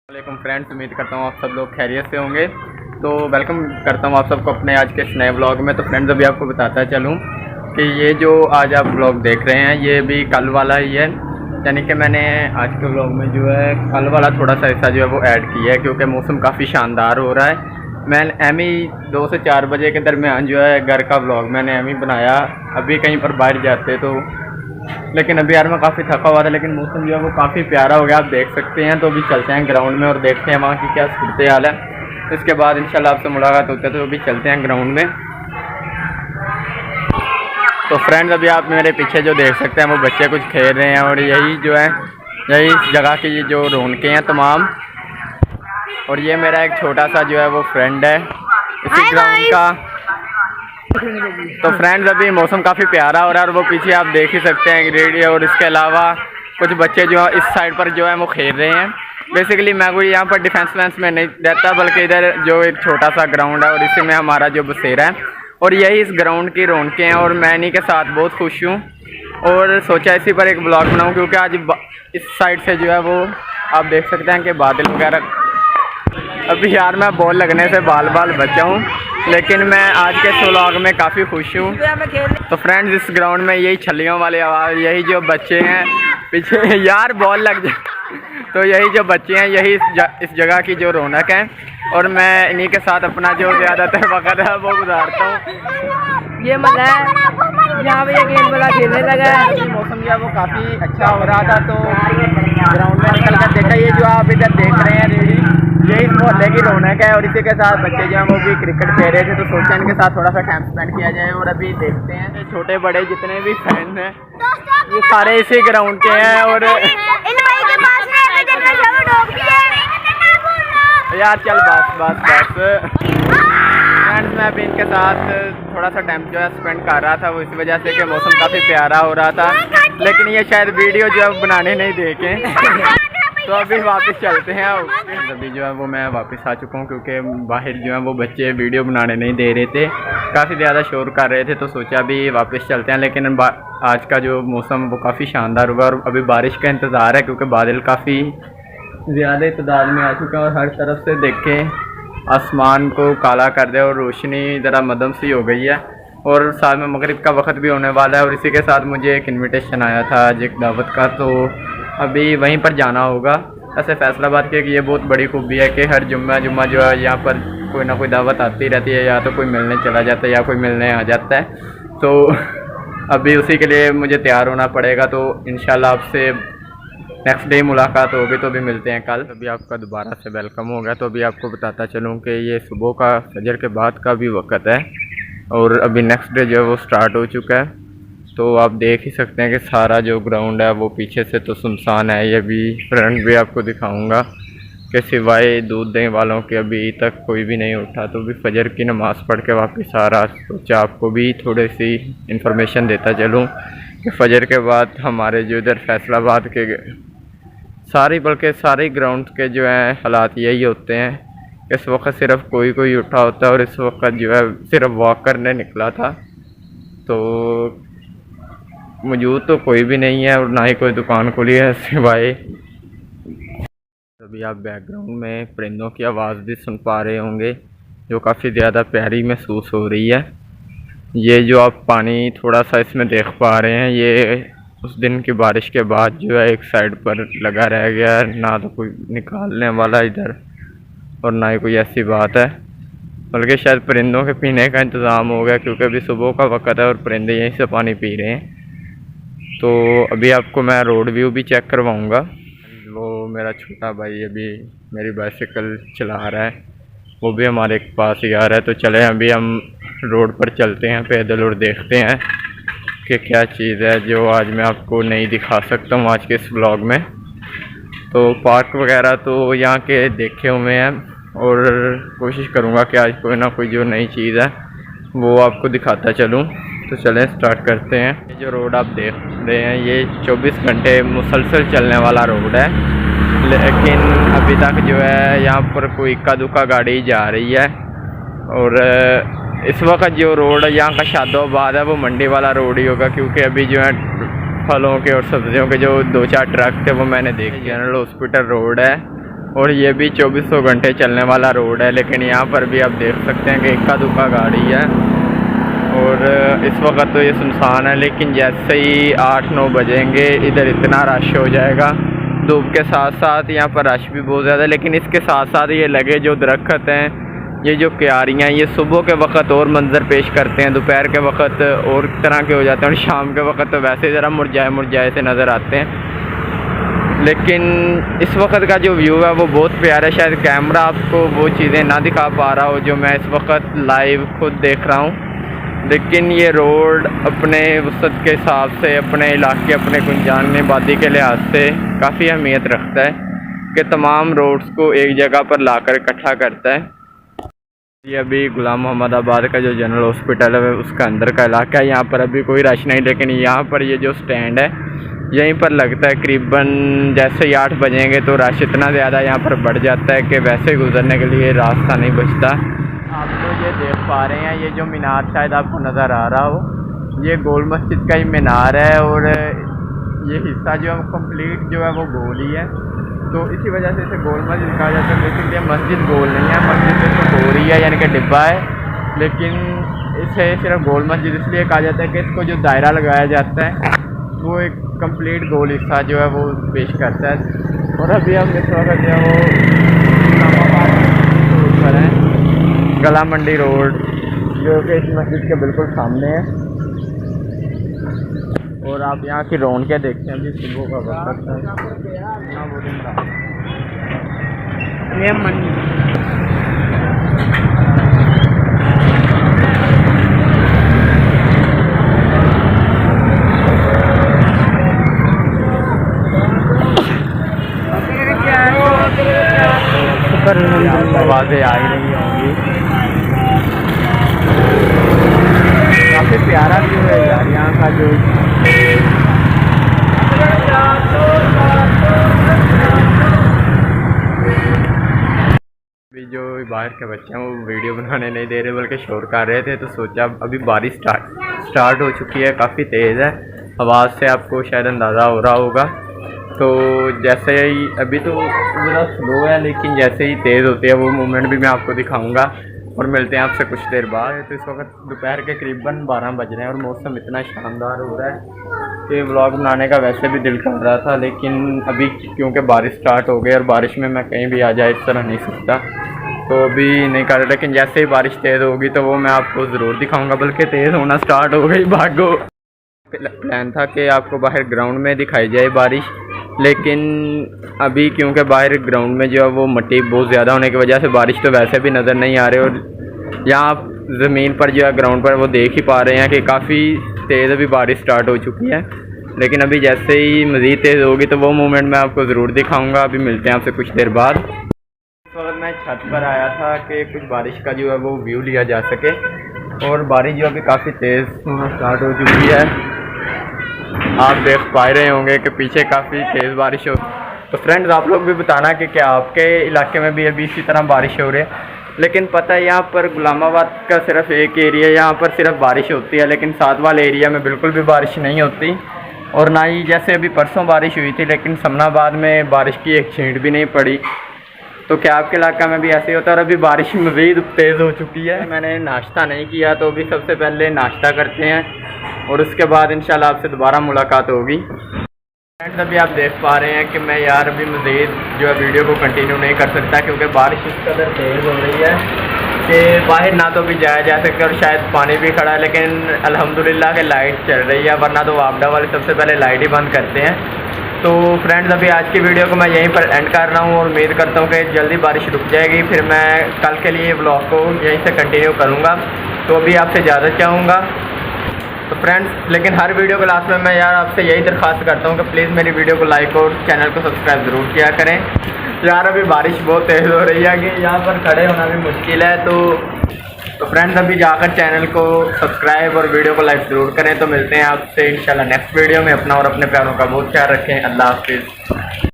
वालेकुम फ्रेंड्स, उम्मीद करता हूँ आप सब लोग खैरियत से होंगे। तो वेलकम करता हूँ आप सबको अपने आज के इस नए व्लॉग में। तो फ्रेंड्स, अभी आपको बताता चलूँ कि ये जो आज आप व्लॉग देख रहे हैं ये भी कल वाला ही है। यानी कि मैंने आज के व्लॉग में जो है कल वाला थोड़ा सा हिस्सा जो है वो ऐड किया है, क्योंकि मौसम काफ़ी शानदार हो रहा है। मैं एमी 2 से 4 बजे के दरमियान जो है घर का व्लॉग मैंने एमी बनाया। अभी कहीं पर बाहर जाते तो, लेकिन अभी यार मैं काफ़ी थका हुआ था, लेकिन मौसम जो है वो काफ़ी प्यारा हो गया, आप देख सकते हैं। तो अभी चलते हैं ग्राउंड में और देखते हैं वहाँ की क्या सूरत हाल है। इसके बाद इंशाल्लाह आपसे मुलाकात होती है, तो अभी चलते हैं ग्राउंड में। तो फ्रेंड्स, अभी आप मेरे पीछे जो देख सकते हैं वो बच्चे कुछ खेल रहे हैं, और यही जो है यही इस जगह की जो रौनकें हैं तमाम। और ये मेरा एक छोटा सा जो है वो फ्रेंड है इसी ग्राउंड का। तो फ्रेंड्स, अभी मौसम काफ़ी प्यारा हो रहा है और वो पीछे आप देख ही सकते हैं रेडियो, और इसके अलावा कुछ बच्चे जो इस साइड पर जो है वो खेल रहे हैं। बेसिकली मैं कोई यहाँ पर डिफेंस वेंस में नहीं रहता, बल्कि इधर जो एक छोटा सा ग्राउंड है और इसी में हमारा जो बसेरा है, और यही इस ग्राउंड की रौनकें हैं। और मैं इन्हीं के साथ बहुत खुश हूँ और सोचा इसी पर एक ब्लॉग बनाऊँ, क्योंकि आज इस साइड से जो है वो आप देख सकते हैं कि बादल वगैरह। अभी यार मैं बॉल लगने से बाल बचा हूँ, लेकिन मैं आज के इस व्लॉग में काफ़ी खुश हूँ। तो फ्रेंड्स, इस ग्राउंड में यही छलियों वाली आवाज़, यही जो बच्चे हैं पीछे यार बॉल लग जाए, तो यही जो बच्चे हैं यही इस जगह की जो रौनक है। और मैं इन्हीं के साथ अपना जो ज़्यादातर वक्त है वो गुजारता हूँ। ये मज़ा है, यहाँ पे ये गेम वाला खेलने लगा है। मौसम जो है वो काफ़ी अच्छा हो रहा था, तो ग्राउंड में निकल कर देखा। ये जो आप इधर देख रहे हैं रेडी, यही मोहल्ले की रौनक है। और इसी के साथ बच्चे जो हैं वो भी क्रिकेट खेल रहे थे, तो सोचा इनके साथ थोड़ा सा टाइम स्पेंड किया जाए। और अभी देखते हैं छोटे बड़े जितने भी फैन हैं ये सारे इसी ग्राउंड के हैं। और यार चल बस फ्रेंड्स, मैं अभी इनके साथ थोड़ा सा टाइम जो है स्पेंड कर रहा था, वो इस वजह से कि मौसम काफ़ी प्यारा हो रहा था, लेकिन ये शायद वीडियो जो है बनाने नहीं देखे। तो अभी वापस चलते हैं। अभी जो है वो मैं वापस आ चुका हूँ, क्योंकि बाहर जो है वो बच्चे वीडियो बनाने नहीं दे रहे थे, काफ़ी ज़्यादा शोर कर रहे थे। तो सोचा अभी वापस चलते हैं, लेकिन आज का जो मौसम वो काफ़ी शानदार हुआ और अभी बारिश का इंतज़ार है, क्योंकि बादल काफ़ी ज़्यादा तादाद में आ चुका है और हर तरफ से देखें आसमान को काला कर दे और रोशनी ज़रा मध्यम सी हो गई है। और साथ में मगरिब का वक्त भी होने वाला है, और इसी के साथ मुझे एक इन्विटेशन आया था आज एक दावत का, तो अभी वहीं पर जाना होगा। ऐसे फैसलाबाद की ये बहुत बड़ी खूबी है कि हर जुम्मा जो है यहाँ पर कोई ना कोई दावत आती रहती है, या तो कोई मिलने चला जाता है या कोई मिलने आ जाता है। तो अभी उसी के लिए मुझे तैयार होना पड़ेगा। तो इंशाल्लाह आपसे नेक्स्ट डे मुलाकात होगी, तो भी मिलते हैं कल। अभी आपका दोबारा से वेलकम हो गया। तो अभी आपको बताता चलूँ कि ये सुबह का फजर के बाद का भी वक्त है, और अभी नेक्स्ट डे जो है वो स्टार्ट हो चुका है। तो आप देख ही सकते हैं कि सारा जो ग्राउंड है वो पीछे से तो सुनसान है। ये भी फ्रंट भी आपको दिखाऊंगा कि सिवाय दूध देने वालों के अभी तक कोई भी नहीं उठा। तो भी फजर की नमाज़ पढ़ के वापस आ रहा, सोचा आपको भी थोड़ी सी इन्फॉर्मेशन देता चलूँ कि फजर के बाद हमारे जो इधर फैसलाबाद के बल्कि सारे ग्राउंड के जो हैं हालात यही होते हैं। इस वक्त सिर्फ कोई उठा होता है, और इस वक्त जो है सिर्फ वॉक करने निकला था, तो मौजूद तो कोई भी नहीं है और ना ही कोई दुकान खुली है सिवाय। अभी आप बैकग्राउंड में परिंदों की आवाज़ भी सुन पा रहे होंगे, जो काफ़ी ज़्यादा प्यारी महसूस हो रही है। ये जो आप पानी थोड़ा सा इसमें देख पा रहे हैं, ये उस दिन की बारिश के बाद जो है एक साइड पर लगा रह गया है, ना तो कोई निकालने वाला इधर और ना ही कोई ऐसी बात है, बल्कि शायद परिंदों के पीने का इंतज़ाम हो गया, क्योंकि अभी सुबह का वक्त है और परिंदे यहीं से पानी पी रहे हैं। तो अभी आपको मैं रोड व्यू भी चेक करवाऊंगा। वो मेरा छोटा भाई अभी मेरी बाइसिकल चला रहा है, वो भी हमारे पास ही आ रहा है। तो चले अभी हम रोड पर चलते हैं पैदल, और देखते हैं कि क्या चीज़ है जो आज मैं आपको नहीं दिखा सकता हूँ आज के इस व्लॉग में। तो पार्क वगैरह तो यहाँ के देखे हुए हैं, और कोशिश करूँगा कि आज कोई ना कोई जो नई चीज़ है वो आपको दिखाता चलूँ। तो चलें स्टार्ट करते हैं। ये जो रोड आप देख रहे हैं ये 24 घंटे मुसलसल चलने वाला रोड है, लेकिन अभी तक जो है यहाँ पर कोई इक्का दुक्का गाड़ी जा रही है। और इस वक्त जो रोड यहाँ का शादोबाद है वो मंडी वाला रोड ही होगा, क्योंकि अभी जो है फलों के और सब्जियों के जो 2-4 ट्रक थे वो मैंने देखे। जनरल हॉस्पिटल रोड है, और ये भी 2400 घंटे चलने वाला रोड है, लेकिन यहाँ पर भी आप देख सकते हैं कि इक्का दुक्का गाड़ी है। और इस वक्त तो ये सुनसान है, लेकिन जैसे ही 8-9 बजेंगे इधर इतना रश हो जाएगा। धूप के साथ साथ यहाँ पर रश भी बहुत ज़्यादा है, लेकिन इसके साथ साथ ये लगे जो दरख्त हैं, ये जो क्यारियाँ, ये सुबह के वक्त और मंजर पेश करते हैं, दोपहर के वक्त और तरह के हो जाते हैं, और शाम के वक्त तो वैसे ज़रा मुरझाए से नज़र आते हैं। लेकिन इस वक्त का जो व्यू है वो बहुत प्यारा है। शायद कैमरा आपको वो चीज़ें ना दिखा पा रहा हो जो मैं इस वक्त लाइव खुद देख रहा हूँ, लेकिन ये रोड अपने वसत के हिसाब से, अपने इलाके, अपने गुंजान आबादी के लिहाज से काफ़ी अहमियत रखता है कि तमाम रोड्स को एक जगह पर लाकर इकट्ठा करता है। ये अभी गुलाम मोहम्मद आबाद का जो जनरल हॉस्पिटल है उसका अंदर का इलाका है। यहाँ पर अभी कोई रश नहीं, लेकिन यहाँ पर ये जो स्टैंड है यहीं पर लगता है। करीबन जैसे ही 8 बजेंगे तो रश इतना ज़्यादा यहाँ पर बढ़ जाता है कि वैसे गुजरने के लिए रास्ता नहीं बचता। आप तो ये देख पा रहे हैं, ये जो मीनार शायद आपको नज़र आ रहा हो, ये गोल मस्जिद का ही मीनार है, और ये हिस्सा जो है कंप्लीट जो है वो गोल ही है, तो इसी वजह से इसे गोल मस्जिद कहा जाता है। लेकिन ये मस्जिद गोल नहीं है, मस्जिद तो हो रही है यानी कि डिब्बा है, लेकिन इसे सिर्फ गोल मस्जिद इसलिए कहा जाता है कि इसको जो दायरा लगाया जाता है वो एक कंप्लीट गोल हिस्सा जो है वो पेश करता है। और अभी हम इस वक्त जो है वो इस्लामाबाद पर हैं, गला मंडी रोड जो कि इस मस्जिद के बिल्कुल सामने है। और आप यहाँ की रौनकें देखते हैं, अभी सुबह का वक्त है। ये मंडी आवाज़ें आ ही रही होंगी। काफ़ी प्यारा व्यू है यार यहाँ का जो अभी जो बाहर के बच्चे हैं वो वीडियो बनाने नहीं दे रहे बल्कि शोर कर रहे थे, तो सोचा अभी बारिश स्टार्ट हो चुकी है, काफ़ी तेज़ है। आवाज़ से आपको शायद अंदाज़ा हो रहा होगा। तो जैसे ही अभी तो ज़रा स्लो है, लेकिन जैसे ही तेज़ होती है वो मूवमेंट भी मैं आपको दिखाऊंगा। और मिलते हैं आपसे कुछ देर बाद। तो इस वक्त दोपहर के करीबन 12 बज रहे हैं और मौसम इतना शानदार हो रहा है कि व्लॉग बनाने का वैसे भी दिल कर रहा था, लेकिन अभी क्योंकि बारिश स्टार्ट हो गई और बारिश में मैं कहीं भी आ जाए इस तरह नहीं सकता, तो अभी नहीं कर रहा। लेकिन जैसे ही बारिश तेज़ होगी तो वो मैं आपको ज़रूर दिखाऊँगा, बल्कि तेज़ होना स्टार्ट हो गई। भागो। प्लान था कि आपको बाहर ग्राउंड में दिखाई जाए बारिश, लेकिन अभी क्योंकि बाहर ग्राउंड में जो है वो मिट्टी बहुत ज़्यादा होने की वजह से बारिश तो वैसे भी नज़र नहीं आ रही। और यहाँ आप ज़मीन पर जो है ग्राउंड पर वो देख ही पा रहे हैं कि काफ़ी तेज़ अभी बारिश स्टार्ट हो चुकी है। लेकिन अभी जैसे ही मज़ीद तेज़ होगी तो वो मोमेंट मैं आपको ज़रूर दिखाऊँगा। अभी मिलते हैं आपसे कुछ देर बाद। इस वक्त मैं छत पर आया था कि कुछ बारिश का जो है वो व्यू लिया जा सके, और बारिश जो अभी काफ़ी तेज़ होना स्टार्ट हो चुकी है। आप देख पा रहे होंगे कि पीछे काफ़ी तेज़ बारिश हो। तो फ्रेंड्स आप लोग भी बताना कि क्या आपके इलाके में भी अभी इसी तरह बारिश हो रही है। लेकिन पता है यहाँ पर गुलामाबाद का सिर्फ एक एरिया, यहाँ पर सिर्फ बारिश होती है, लेकिन साथ वाले एरिया में बिल्कुल भी बारिश नहीं होती। और ना ही जैसे अभी परसों बारिश हुई थी, लेकिन समनाबाद में बारिश की एक छींट भी नहीं पड़ी। तो क्या आपके इलाका में भी ऐसे होता है? और अभी बारिश मज़ीद तेज़ हो चुकी है। मैंने नाश्ता नहीं किया, तो अभी सबसे पहले नाश्ता करते हैं और उसके बाद इंशाल्लाह आपसे दोबारा मुलाकात होगी। फ्रेंड्स अभी आप देख पा रहे हैं कि मैं यार अभी मज़ीद जो है वीडियो को कंटिन्यू नहीं कर सकता, क्योंकि बारिश इस कदर तेज़ हो रही है कि बाहर ना तो भी जाया जा सकता और शायद पानी भी खड़ा है। लेकिन अल्हम्दुलिल्लाह कि लाइट चल रही है, वरना तो वापडा वाले सबसे पहले लाइट ही बंद करते हैं। तो फ्रेंड्स अभी आज की वीडियो को मैं यहीं पर एंड कर रहा हूँ और उम्मीद करता हूँ कि जल्दी बारिश रुक जाएगी, फिर मैं कल के लिए व्लॉग को यहीं से कंटिन्यू करूँगा। तो अभी आपसे इजाज़त चाहूँगा। तो फ्रेंड्स लेकिन हर वीडियो के लास्ट में मैं यार आपसे यही दरख्वास्त करता हूँ कि प्लीज़ मेरी वीडियो को लाइक और चैनल को सब्सक्राइब ज़रूर किया करें। यार अभी बारिश बहुत तेज़ हो रही है कि यहाँ पर खड़े होना भी मुश्किल है। तो फ्रेंड्स अभी जाकर चैनल को सब्सक्राइब और वीडियो को लाइक ज़रूर करें। तो मिलते हैं आपसे इंशाल्लाह नेक्स्ट वीडियो में। अपना और अपने प्यारों का बहुत ख्याल रखें। अल्लाह हाफिज़।